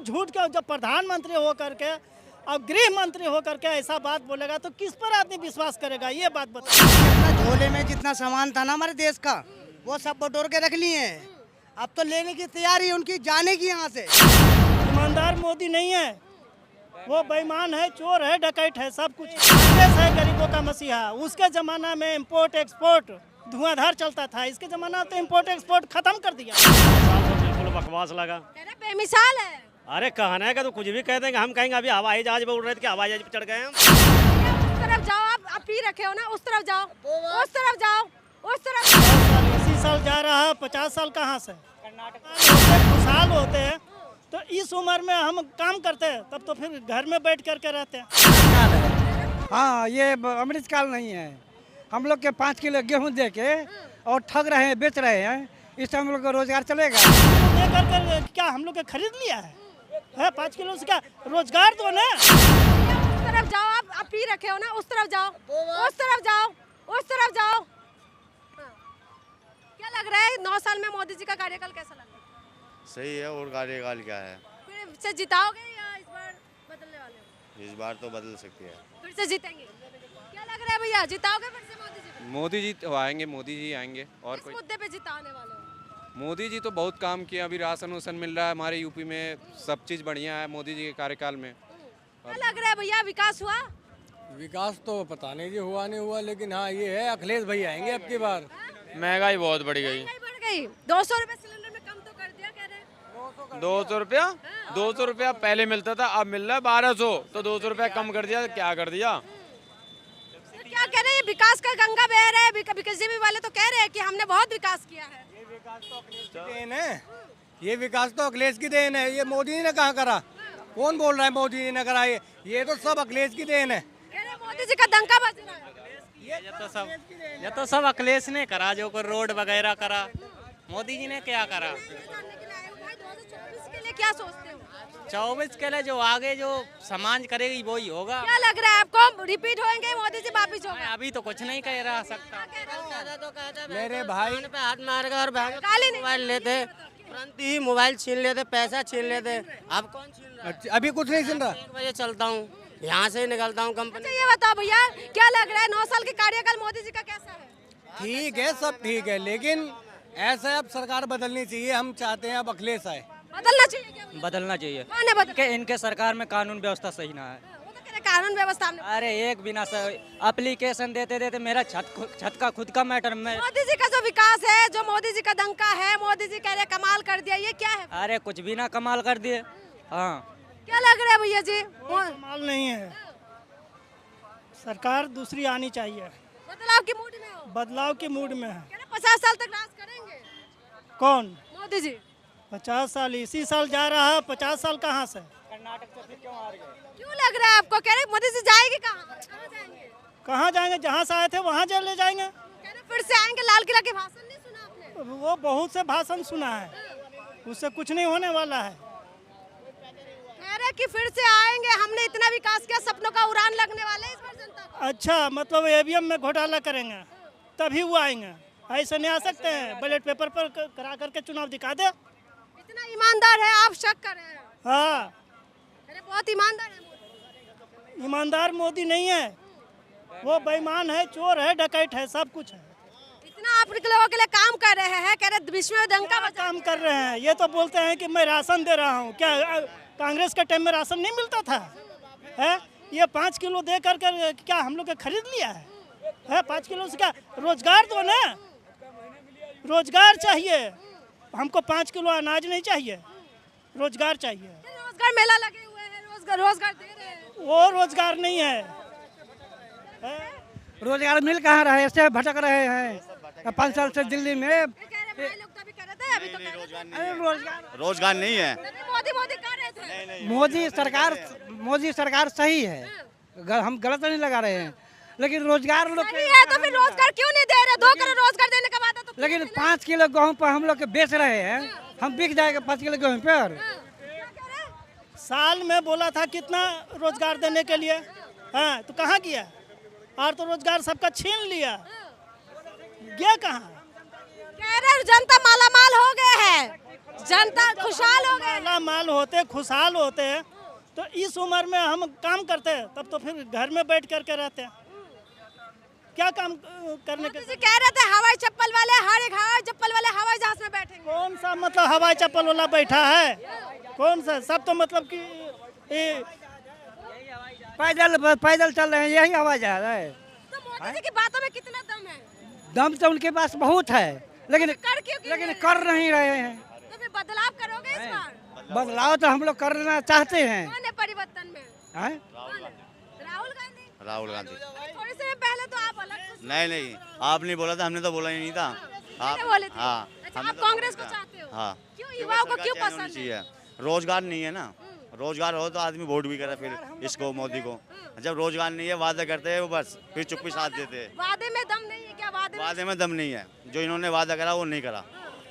झूठ के जब प्रधानमंत्री हो करके और गृह मंत्री हो करके ऐसा बात बोलेगा तो किस पर आदमी विश्वास करेगा, ये बात बताइए। जितना झोले में जितना सामान था ना हमारे देश का वो सब बटोर के रख लिए हैं। अब तो लेने की तैयारी है उनकी, जाने की यहाँ से। ईमानदार मोदी नहीं है, वो बेईमान है, चोर है, डकैत है, सब कुछ। कांग्रेस है गरीबों का मसीहा। उसके जमाना में इम्पोर्ट एक्सपोर्ट धुआंधार चलता था, इसके जमाना में तो इम्पोर्ट एक्सपोर्ट खत्म कर दिया। बिल्कुल बकवास लगा। बेमिसाल है। अरे कहने का तो कुछ भी कह देंगे, हम कहेंगे अभी हवाई जहाज पे उड़ रहे थे कि हवाई जहाज पे चढ़ गए हम। उस तरफ जाओ, आप पी रखे हो ना, उस तरफ जाओ, उस तरफ जाओ, उस तरफ। इसी साल जा रहा है, 50 साल कहाँ से खुशहाल होते हैं। तो इस उम्र में हम काम करते हैं तब तो फिर घर में बैठ करके रहते हैं। हाँ, ये अमृतकाल नहीं है। हम लोग के 5 किलो गेहूं दे के और ठग रहे हैं, बेच रहे हैं, इससे हम लोग का रोजगार चलेगा। दे करके क्या हम लोग के खरीद लिया है 5 किलो से क्या रोजगार दो ना। उस तरफ जाओ, आप पी रखे हो ना, उस तरफ जाओ, उस तरफ जाओ, उस तरफ जाओ। क्या लग रहा है 9 साल में मोदी जी का कार्यकाल कैसा लग रहा है? सही है। और कार्यकाल क्या है? फिर से जिताओगे या इस बार बदलने वाले हो? इस बार तो बदल सकती है। फिर से जीतेंगे? क्या लग रहा है भैया, जिताओगे फिर से मोदी जी? मोदी जी तो आएंगे, मोदी जी आएंगे। और किस कोई मुद्दे पे जिताने वाले हो? मोदी जी तो बहुत काम किया, अभी राशन वासन मिल रहा है हमारे यूपी में, सब चीज़ बढ़िया है मोदी जी के कार्यकाल में। क्या लग रहा है भैया, विकास हुआ? विकास तो पता नहीं जी हुआ नहीं हुआ, लेकिन हाँ ये है अखिलेश भाई आएंगे अब की बार। महंगाई बहुत बढ़ गई। महंगाई बढ़ गई, 200 रुपए सिलेंडर में कम तो कर दिया कह रहे हैं। 200 रुपया 200 रुपया पहले मिलता था, अब मिल रहा है 1200। तो 200 रुपया कम कर दिया, क्या कर दिया। तो क्या कह रहे हैं, विकास का गंगा बह रहा है। बीजेपी वाले तो कह रहे हैं कि हमने बहुत विकास किया है। ये विकास तो अखिलेश की देन है, ये विकास तो अखिलेश की देन है। ये मोदी ने कहाँ करा? कौन बोल रहा है मोदी जी ने करा? ये तो सब अखिलेश की देन है। कह रहे हैं मोदी जी का डंका बज रहा है। ये तो सब अखिलेश ने करा, जो कोई रोड वगैरह करा। मोदी जी ने क्या करा? 2024 के लिए क्या सोचते हो? 24 के लिए जो आगे जो समाज करेगी वही होगा। क्या लग रहा है आपको, रिपीट होंगे मोदी जी वापिस होगा? अभी तो कुछ नहीं कह रहा सकता। मेरे भाई पे हाथ मार कर और गाली नहीं। मोबाइल लेते, तुरंत ही मोबाइल छीन लेते, पैसा छीन लेते। अब कौन छीन रहा है? अभी कुछ नहीं सुन रहा। 1 बजे चलता हूँ, यहाँ से निकलता हूँ कंपनी। अच्छा ये बताओ भैया, क्या लग रहा है 9 साल के कार्यकाल मोदी जी का कैसा है? ठीक है, सब ठीक है, लेकिन ऐसा अब सरकार बदलनी चाहिए। हम चाहते हैं अब अखिलेश आए। बदलना चाहिए क्या? बदलना चाहिए। कौन है बदल? इनके सरकार में कानून व्यवस्था सही ना है। वो तो कह रहे कानून व्यवस्था हमने। अरे एक बिना एप्लीकेशन देते देते मेरा छत का खुद का मैटर में। मोदी जी का जो विकास है, जो मोदी जी का डंका है, मोदी जी कह रहे कमाल कर दिया, ये क्या है? अरे कुछ भी ना कमाल कर दिए। हाँ, क्या लग रहा है भैया जी? कमाल नहीं है, सरकार दूसरी आनी चाहिए। बदलाव की मूड में हो? बदलाव की मूड में है। कह रहे 50 साल तक राज करेंगे कौन? मोदी जी। 50 साल इसी साल जा रहा है, 50 साल कहाँ से। क्यों लग रहा है आपको? कह रहे मोदी जी जाएगी कहाँ? कहाँ जाएंगे? कहाँ जाएंगे, जहाँ से आए थे वहाँ ले जाएंगे। कह रहे फिर से आएंगे। लाल किला के भाषण नहीं सुना आपने? वो बहुत से भाषण सुना है, उससे कुछ नहीं होने वाला है। कह रहे कि फिर से आएंगे, हमने इतना विकास किया, सपनों का उड़ान लगने वाले हैं इस बार जनता को। अच्छा, मतलब ईवीएम में घोटाला करेंगे तभी वो आएंगे, ऐसे नहीं आ सकते हैं। बैलेट पेपर पर करा करके चुनाव दिखा दे। इतना ईमानदार है, आप शक कर रहे हैं? हाँ, अरे बहुत ईमानदार है मोदी। ईमानदार मोदी नहीं है, वो बेईमान है, चोर है, डकैत है, सब कुछ है। इतना आप लोगों के लिए काम कर रहे हैं, कह रहे विश्व में डंका क्या बजा। काम कर रहे हैं? ये तो बोलते हैं कि मैं राशन दे रहा हूँ। क्या कांग्रेस के टाइम में राशन नहीं मिलता था? है ये 5 किलो दे करके क्या हम लोग के खरीद लिया है 5 किलो से क्या रोजगार दो ना। रोजगार चाहिए हमको, 5 किलो अनाज नहीं चाहिए, रोजगार चाहिए। रोजगार मेला लगे हुए हैं, रोजगार दे रहे हैं। वो रोजगार नहीं है, रोजगार मिल कहाँ रहे, ऐसे भटक रहे हैं 5 साल से दिल्ली में। भाई लोग तो अभी कर रहे थे, अभी तो कह रहे थे। रोजगार नहीं है। मोदी कर रहे थे। मोदी सरकार सही है, हम गलत नहीं लगा रहे हैं, लेकिन रोजगार लोग सही है तो फिर रोजगार क्यों नहीं दे रहे? 2 करोड़ रोजगार देने का वादा तो। लेकिन 5 किलो गेहूँ पर हम लोग के बेच रहे हैं, हम बिक जाएगा 5 किलो गेहूँ पर। साल में बोला था कितना रोजगार देने के लिए, हाँ तो कहाँ किया? और तो रोजगार सबका छीन लिया, गया कहाँ? कह रहे जनता मालामाल हो गए हैं। जनता खुशहाल हो गए। माला माल होते, खुशहाल होते, तो इस उम्र में हम काम करते तब तो फिर घर में बैठ करके रहते। क्या काम करने के? मोदी जी कह रहे थे हवाई चप्पल वाले, हर एक हवाई चप्पल वाले हवाई जहाज में बैठेंगे। कौन सा मतलब हवाई चप्पल वाला बैठा है? कौन सा? सब तो मतलब कि पैदल पैदल चल रहे हैं, यही आवाज आ रहा है। तो मोदी जी की बातों में कितना दम है? दम तो उनके पास बहुत है, लेकिन क्यों कर नहीं रहे हैं। तो फिर बदलाव करोगे इस बार? बदलाव तो हम लोग करना चाहते हैं। कौन है परिवर्तन में? हैं? राहुल गांधी। राहुल गांधी। थोड़ी देर पहले तो आप अलग कुछ नहीं, आप नहीं बोला था, हमने तो बोला ही नहीं था। मैंने बोले थे। हाँ, अच्छा, हमने आप तो कांग्रेस बोला को था। चाहते हो? हाँ। क्यों युवाओं को क्यों सरकार चेंज होनी पसंद है? चाहिए। रोजगार नहीं है ना, रोजगार हो तो आदमी वोट भी करे फिर इसको, मोदी को। जब रोजगार नहीं है, वादा करते हैं वो बस, फिर चुप्पी साथ देते हैं। वादे में दम नहीं है क्या? वादे में दम नहीं है, जो इन्होंने वादा करा वो नहीं करा,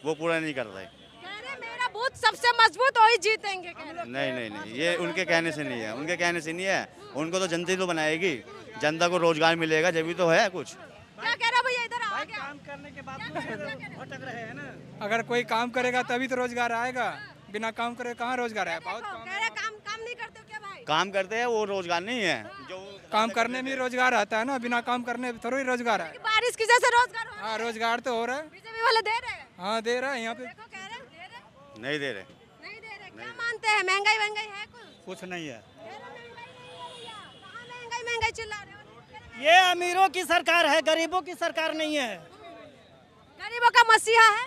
वो पूरा नहीं कर रहे। कह रहे मेरा बूथ सबसे मजबूत वही जीतेंगे कह रहे। नहीं, ये उनके कहने से नहीं है, उनके कहने से नहीं है। उनको तो जनता ही तो बनाएगी, जनता को रोजगार मिलेगा जब भी तो है कुछ। क्या कह रहा भैया? इधर आओ। काम करने के बाद भटक रहे हैं ना। अगर कोई काम करेगा तभी तो रोजगार आएगा, बिना काम करे कहाँ रोजगार है? बहुत कह रहे काम नहीं करते हो क्या भाई? काम करते हैं वो रोजगार नहीं है, जो काम करने में रोजगार आता है ना, बिना काम करने में थोड़ी रोजगार है। बारिश की जैसे रोजगार हो रहा है। हाँ, रोजगार तो हो रहा है। बीजेपी वाले दे रहे हैं। हाँ दे रहा है यहाँ पे। देखो कह रहे दे रहे नहीं दे रहे। नहीं दे रहे। क्या मानते हैं? महंगाई है कुछ नहीं है। महंगाई चिल्ला रहे हो? ये अमीरों की सरकार है, गरीबों की सरकार नहीं है। गरीबों का मसीहा है।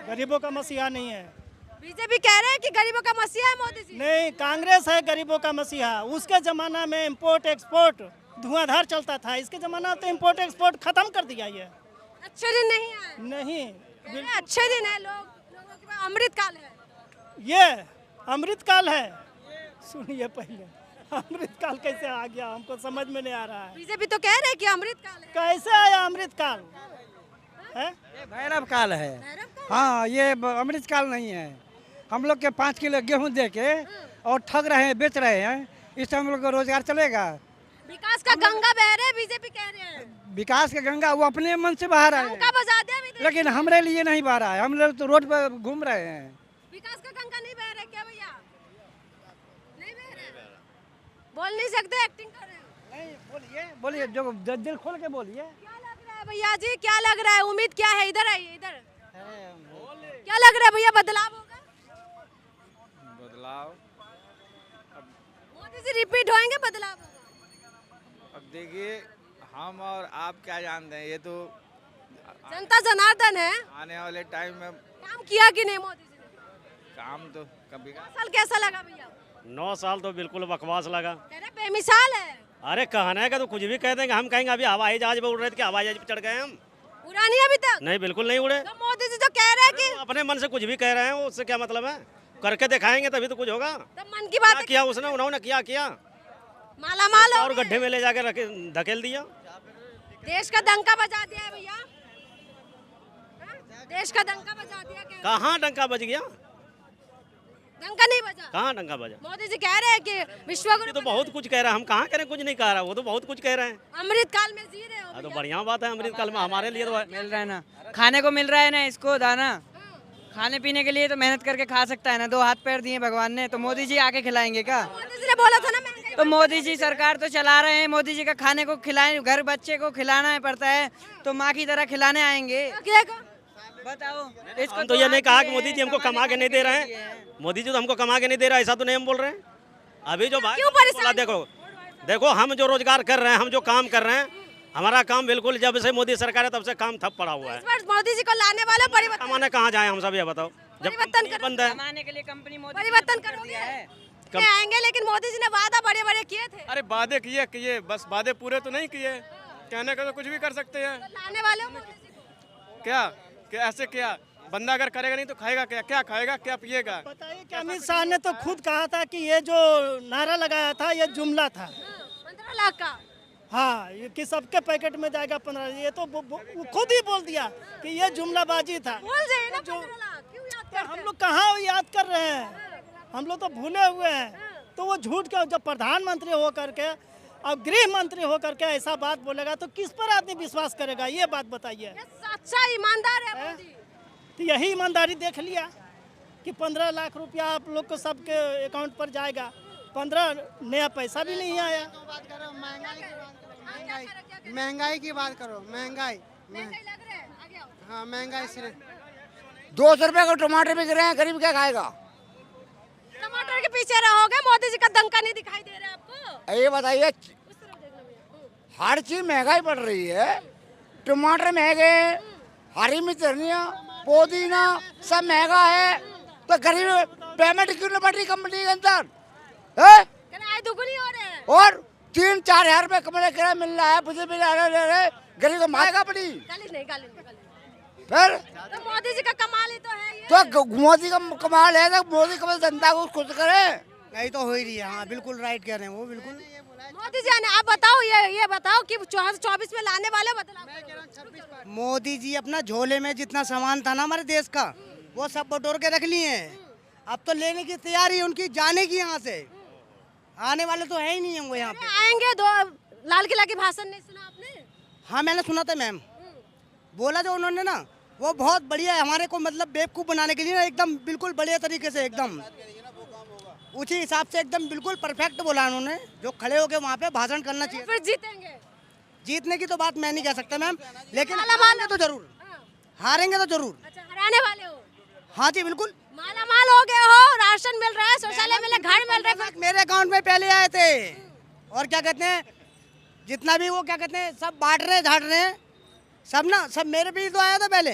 गरीबों का मसीहा नहीं है। बीजेपी कह रहे हैं कि गरीबों का मसीहा है मोदी जी। नहीं, कांग्रेस है गरीबों का मसीहा। उसके जमाना में इम्पोर्ट एक्सपोर्ट धुआंधार चलता था, इसके जमाना तो इम्पोर्ट एक्सपोर्ट खत्म कर दिया। ये अच्छे दिन नहीं है। नहीं, अच्छे दिन है। लोगों के पास अमृत काल है। ये अमृत काल है। सुनिए पहले, अमृत काल कैसे आ गया हमको समझ में नहीं आ रहा है। बीजेपी तो कह रहे हैं कि अमृत काल है। कैसे आया अमृत काल? है भैरव काल है। हाँ, ये अमृत काल नहीं है। हम लोग के 5 किलो गेहूं दे के और ठग रहे हैं, बेच रहे हैं, इससे हम लोग को रोजगार चलेगा? विकास का गंगा बह रहे हैं, बीजेपी कह रहे हैं। विकास का गंगा वो अपने मन से बहा रहे गंगा हैं, बजा दिया विदेश। लेकिन हमारे लिए नहीं बहा रहा है। हम लोग तो रोड पर घूम रहे हैं। विकास का गंगा नहीं बह रहा क्या भैया? नहीं बह रहा। बोल नहीं सकते, एक्टिंग कर रहे हो। नहीं, बोलिए जो दिल खोल के बोलिए। क्या लग रहा है भैया जी? क्या लग रहा है? उम्मीद क्या है? इधर आइए, इधर। क्या लग रहा है भैया? बदलाव होगा? बदलाव मोदी जी रिपीट होंगे, बदलाव होगा? अब देखिए, हम और आप क्या जानते हैं, ये तो जनता जनार्दन है। आने वाले टाइम में काम किया कि नहीं मोदी जी ने? काम तो कभी 9 साल कैसा लगा भैया? 9 साल तो बिल्कुल बकवास लगा। कह रहे बेमिसाल है। अरे कहने का तो कुछ भी कह देंगे, हम कहेंगे अभी हवाई जहाज पे उड़ रहे थे कि हवाई जहाज पे चढ़ गए हम। पूरा नहीं अभी तक? नहीं, बिल्कुल नहीं उड़े। तो मोदी जी जो कह रहे हैं कि अपने मन से कुछ भी कह रहे हैं, उससे क्या मतलब है? करके दिखाएंगे तभी तो कुछ होगा। तो मन की बात क्या किया उसने? उन्होंने किया माला माल और गड्ढे में ले जाकर धकेल दिया। देश का डंका बजा दिया है भैया। देश का डंका बजा दिया। कहाँ डंका बज गया? डंका नहीं बजा। कहाँ डंका बजा? मोदी जी कह रहे हैं कि विश्वगुरु तो बहुत कुछ कह रहा है, हम कहाँ करें? कुछ नहीं कह रहा, वो तो बहुत कुछ कह रहे हैं। अमृत काल में जी रहे हो। तो बढ़िया बात है, अमृत काल में हमारे लिए तो है। मिल रहा है ना, खाने को मिल रहा है ना, इसको दाना खाने पीने के लिए तो मेहनत करके खा सकता है ना। 2 हाथ पैर दिए भगवान ने, तो मोदी जी आके खिलाएंगे क्या? मोदी जी ने बोला था ना महंगाई। तो मोदी जी सरकार तो चला रहे हैं, मोदी जी का खाने को खिलाए, घर बच्चे को खिलाना पड़ता है, तो माँ की तरह खिलाने आएंगे। बताओ, हम तो ये नहीं कहा कि मोदी जी हमको कमा के नहीं दे रहे हैं। मोदी जी तो हमको कमा के नहीं दे रहा, ऐसा तो नहीं हम बोल रहे हैं। अभी जो भाई बोला, देखो हम जो रोजगार कर रहे हैं, हम जो काम कर रहे हैं, हमारा काम बिल्कुल जब से मोदी सरकार है तब से काम ठप पड़ा हुआ है। मोदी जी को लाने वाले परिवर्तन कमाने कहाँ जाए हम सब, ये बताओ। जब बंद है, कमाने के लिए कंपनी परिवर्तन करोगे? आएंगे, लेकिन मोदी जी ने वादा बड़े बड़े किए थे। अरे वादे किए, बस वादे पूरे तो नहीं किए। कहने का तो कुछ भी कर सकते हैं। लाने वाले हो मोदी जी को। क्या ऐसे क्या? बंदा अगर करेगा नहीं तो खाएगा क्या? क्या खाएगा, क्या पिएगा? बताइए कि अमित शाह ने तो खुद कहा था कि ये जो नारा लगाया था ये जुमला था। 15 लाख का। हाँ, ये कि सबके पैकेट में जाएगा 15। ये तो वो खुद ही बोल दिया कि ये जुमलाबाजी था। भूल जाइए ना 15 लाख, क्यों याद करते हैं? हम लोग कहाँ याद कर रहे हैं? हम लोग तो भूले हुए हैं। तो वो झूठ का जब प्रधानमंत्री हो करके और गृह मंत्री हो करके ऐसा बात बोलेगा तो किस पर आदमी विश्वास करेगा? ये बात बताइए। सच्चा ईमानदार है मोदी। तो यही ईमानदारी देख लिया। कि 15 लाख रुपया आप लोग को सबके अकाउंट पर जाएगा। 15 नया पैसा भी नहीं आया। महंगाई की बात करो, महंगाई। हाँ, महंगाई से 200 रुपए का टमाटर बिक रहे हैं, गरीब क्या खाएगा? टमाटर के पीछे रहोगे, मोदी जी का डंका नहीं दिखाई दे रहा आपको? ये बताइए, हर चीज महंगाई बढ़ रही है, टमाटर महंगे, हरी मिर्च, धनिया, पुदीना सब महंगा है, तो गरीब पेमेंट क्यों नहीं बढ़ रही कंपनी के अंदर? किराए दुगनी हो रहे हैं और 3-4 हजार रुपए कमरे किराया मिल रहा है, मुझे भी गरीब को मारेगा पड़ी। फिर तो मोदी जी का कमाल ही तो है ये। तो मोदी का कमाल है, तो मोदी कमाल जनता को खुश करे। नहीं तो हो ही रही है। हाँ, बिल्कुल राइट कह रहे हैं वो, बिल्कुल। मोदी जी ने, आप बताओ, ये बताओ कि 2024 में लाने वाले बदलाव। मोदी जी अपना झोले में जितना सामान था ना हमारे देश का, वो सब बटोर के रख लिए हैं। अब तो लेने की तैयारी है उनकी, जाने की यहाँ से। आने वाले तो है ही नहीं है वो यहाँ पे। आएंगे दो, लाल किला की भाषण नहीं सुना आपने? हाँ, मैंने सुना था मैम। बोला जो उन्होंने ना, वो बहुत बढ़िया है हमारे को, मतलब बेवकूफ़ बनाने के लिए ना, एकदम बिल्कुल बढ़िया तरीके से, एकदम उसी हिसाब से एकदम बिल्कुल परफेक्ट बोला उन्होंने। जो खड़े होके वहाँ पे भाषण करना चाहिए। फिर जीतेंगे? जीतने की तो बात मैं नहीं कह सकता मैम, लेकिन हारेंगे तो जरूर, हारेंगे तो जरूर। अच्छा, हराने वाले हो? हाँ जी, बिल्कुल। माला माल हो गए हो, राशन मिल रहा है, शौचालय मिल रहा है, घर मिल रहा है। मेरे अकाउंट में पहले आए थे, और क्या कहते हैं, जितना भी वो क्या कहते हैं सब बांट रहे झाड़ रहे हैं सब ना, सब मेरे भी तो आया था पहले,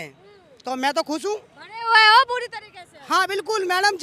तो मैं तो खुश हूँ। बड़े हुए हो पूरी तरीके से। हाँ बिल्कुल मैडम।